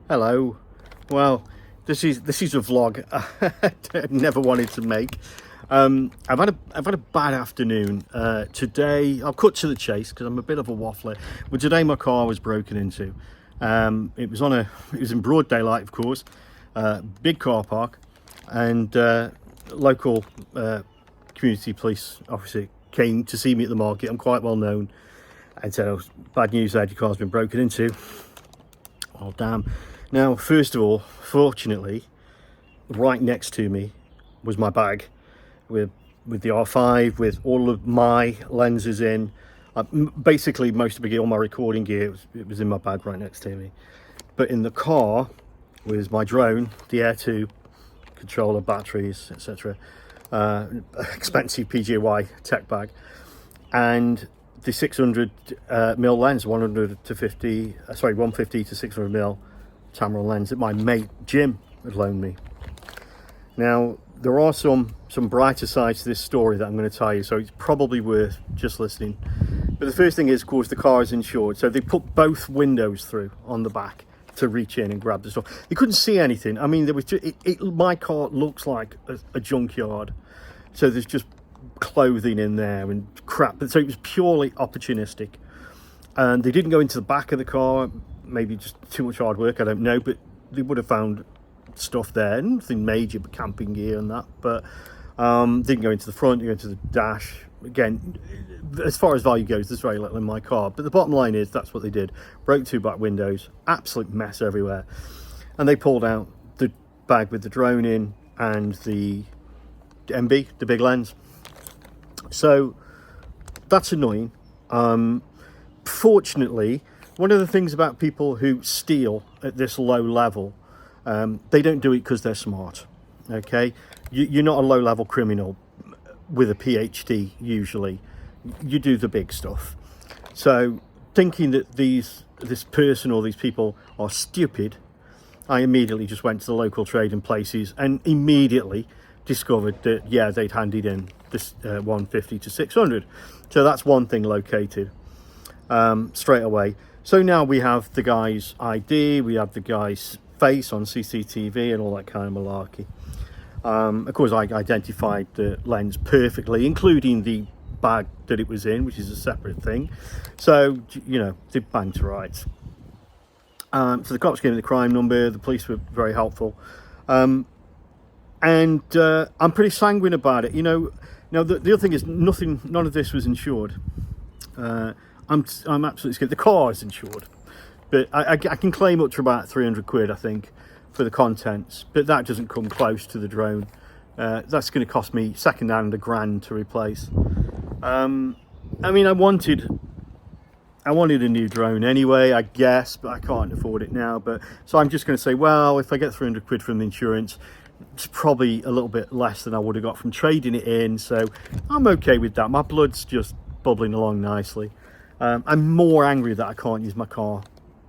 Hello. Well, this is a vlog I never wanted to make. I've had a bad afternoon today. I'll cut to the chase because I'm a bit of a waffler. But today my car was broken into. It was in broad daylight, of course. Big car park, and local community police officer came to see me at the market. I'm quite well known, and said, "Oh, bad news there, your car's been broken into." Oh damn. Now, first of all, fortunately, right next to me was my bag with the R5, with all of my lenses in. Basically, most of all my recording gear, it was in my bag right next to me. But in the car was my drone, the Air 2 controller, batteries, etc. Expensive PGY tech bag, and the 600 mil lens, 150 to 600 mil Tamron lens that my mate Jim had loaned me. Now, there are some brighter sides to this story that I'm going to tell you, so it's probably worth just listening. But the first thing is, of course, the car is insured, so they put both windows through on the back to reach in and grab the stuff. They couldn't see anything. I mean, there was my car looks like a junkyard, so there's just clothing in there and crap. So it was purely opportunistic, and they didn't go into the back of the car. Maybe just too much hard work, I don't know, but they would have found stuff there, nothing major but camping gear and that. But didn't go into the front, you go into the dash. Again, as far as value goes, there's very little in my car, but the bottom line is that's what they did. Broke two back windows, absolute mess everywhere, and they pulled out the bag with the drone in and the MB, the big lens. So that's annoying. Fortunately, one of the things about people who steal at this low level, they don't do it because they're smart. Okay, you're not a low-level criminal with a PhD usually. You do the big stuff. So thinking that this person or these people are stupid, I immediately just went to the local trading places and immediately discovered that, yeah, they'd handed in this 150 to 600. So that's one thing located straight away. So now we have the guy's ID, we have the guy's face on CCTV and all that kind of malarkey. Of course, I identified the lens perfectly, including the bag that it was in, which is a separate thing. So, you know, they banged to rights. So the cops gave me the crime number, the police were very helpful. And I'm pretty sanguine about it. You know, now the other thing is none of this was insured. I'm absolutely scared. The car is insured, but I can claim up to about 300 quid, I think, for the contents, but that doesn't come close to the drone. That's going to cost me second-hand £1,000 to replace. I mean, I wanted a new drone anyway, I guess, but I can't afford it now. But so I'm just going to say, well, if I get 300 quid from the insurance, it's probably a little bit less than I would have got from trading it in, so I'm okay with that. My blood's just bubbling along nicely. I'm more angry that I can't use my car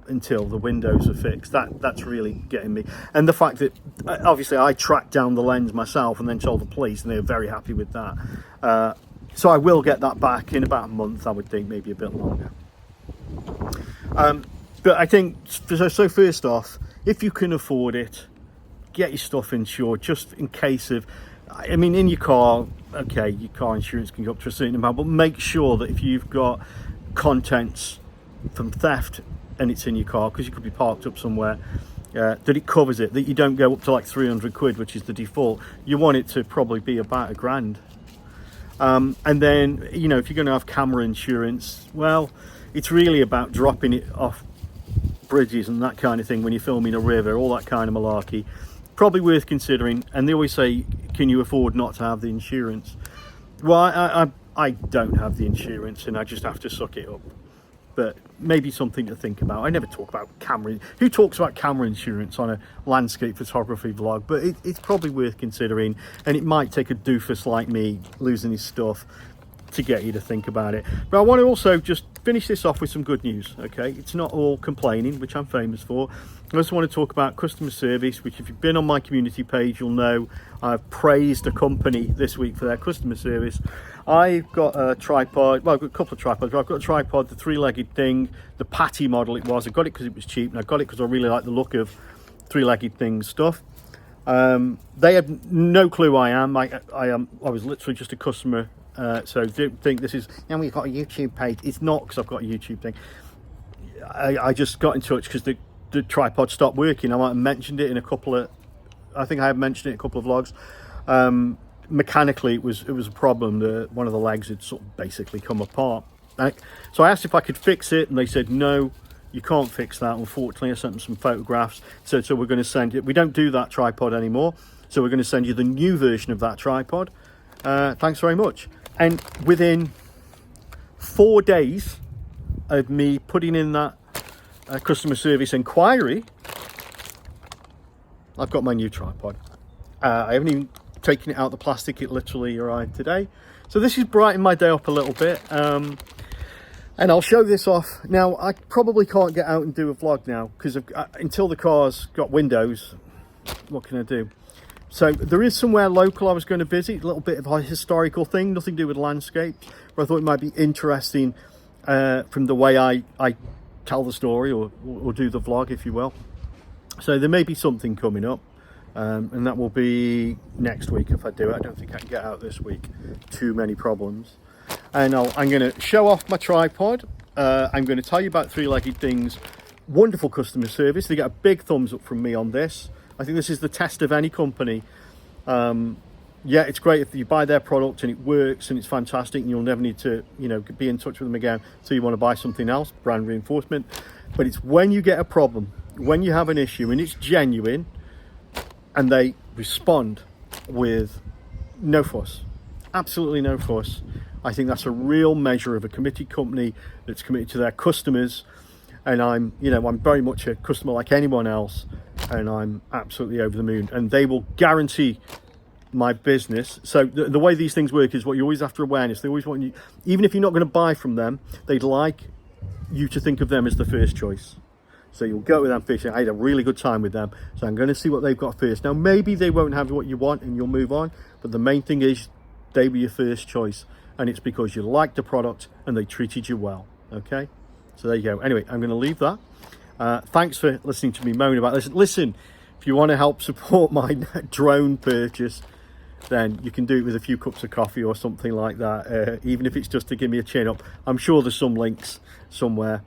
until the windows are fixed. That's really getting me. And the fact that obviously I tracked down the lens myself and then told the police, and they were very happy with that. So I will get that back in about a month, I would think, maybe a bit longer. But I think, so first off, if you can afford it, get your stuff insured, just in case of, I mean, in your car, okay, your car insurance can go up to a certain amount, but make sure that if you've got contents from theft and it's in your car, because you could be parked up somewhere, that it covers it, that you don't go up to like 300 quid, which is the default. You want it to probably be about £1,000. And then, you know, if you're going to have camera insurance, well, it's really about dropping it off bridges and that kind of thing when you're filming a river, all that kind of malarkey. Probably worth considering. And they always say, can you afford not to have the insurance? Well, I don't have the insurance, and I just have to suck it up. But maybe something to think about. I never talk about camera. Who talks about camera insurance on a landscape photography vlog? But it's probably worth considering, and it might take a doofus like me losing his stuff to get you to think about it. But I want to also just finish this off with some good news, okay? It's not all complaining, which I'm famous for. I also want to talk about customer service, which if you've been on my community page, you'll know I've praised a company this week for their customer service. I've got a tripod, well, I've got a couple of tripods. I've got a tripod, the three-legged thing, the patty model it was. I got it because it was cheap, and I got it because I really like the look of three-legged things stuff. They have no clue who I am. I was literally just a customer. So don't think this is, and we've got a YouTube page. It's not because I've got a YouTube thing. I just got in touch because the tripod stopped working. I might have mentioned it in a couple of, I think I have mentioned it in a couple of vlogs. Mechanically, it was a problem. One of the legs had sort of basically come apart. So I asked if I could fix it, and they said no, you can't fix that. Unfortunately, I sent them some photographs. So we're going to send it. We don't do that tripod anymore. So we're going to send you the new version of that tripod. Thanks very much. And within 4 days of me putting in that customer service inquiry, I've got my new tripod. I haven't even taken it out of the plastic. It literally arrived today. So this has brightened my day up a little bit. And I'll show this off. Now, I probably can't get out and do a vlog now because until the car's got windows, what can I do? So there is somewhere local I was going to visit, a little bit of a historical thing, nothing to do with landscape, but I thought it might be interesting from the way I tell the story or do the vlog, if you will. So there may be something coming up, and that will be next week if I do it. I don't think I can get out this week. Too many problems. And I'm going to show off my tripod. I'm going to tell you about three-legged things. Wonderful customer service. They get a big thumbs up from me on this. I think this is the test of any company. Yeah, it's great if you buy their product and it works and it's fantastic and you'll never need to, be in touch with them again so you want to buy something else, brand reinforcement. But it's when you get a problem, when you have an issue and it's genuine and they respond with no fuss, absolutely no fuss. I think that's a real measure of a committed company that's committed to their customers. And I'm very much a customer like anyone else, and I'm absolutely over the moon. And they will guarantee my business. So the way these things work is what you always have to awareness. They always want you, even if you're not going to buy from them, they'd like you to think of them as the first choice. So you'll go with them first. I had a really good time with them, so I'm going to see what they've got first. Now, maybe they won't have what you want and you'll move on, but the main thing is they were your first choice, and it's because you liked the product and they treated you well. Okay? So there you go. Anyway, I'm going to leave that. Thanks for listening to me moan about this. Listen, if you want to help support my drone purchase, then you can do it with a few cups of coffee or something like that, even if it's just to give me a chin up. I'm sure there's some links somewhere.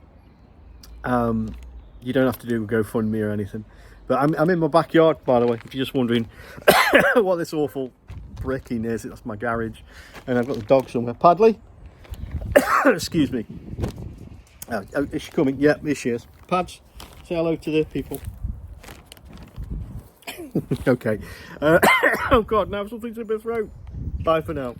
You don't have to do a GoFundMe or anything. But I'm in my backyard, by the way, if you're just wondering what this awful bricking is. That's my garage. And I've got the dog somewhere. Padley? Excuse me. Oh, is she coming? Yeah, here she is. Pads, say hello to the people. Okay. Oh God, now something's in my throat. Bye for now.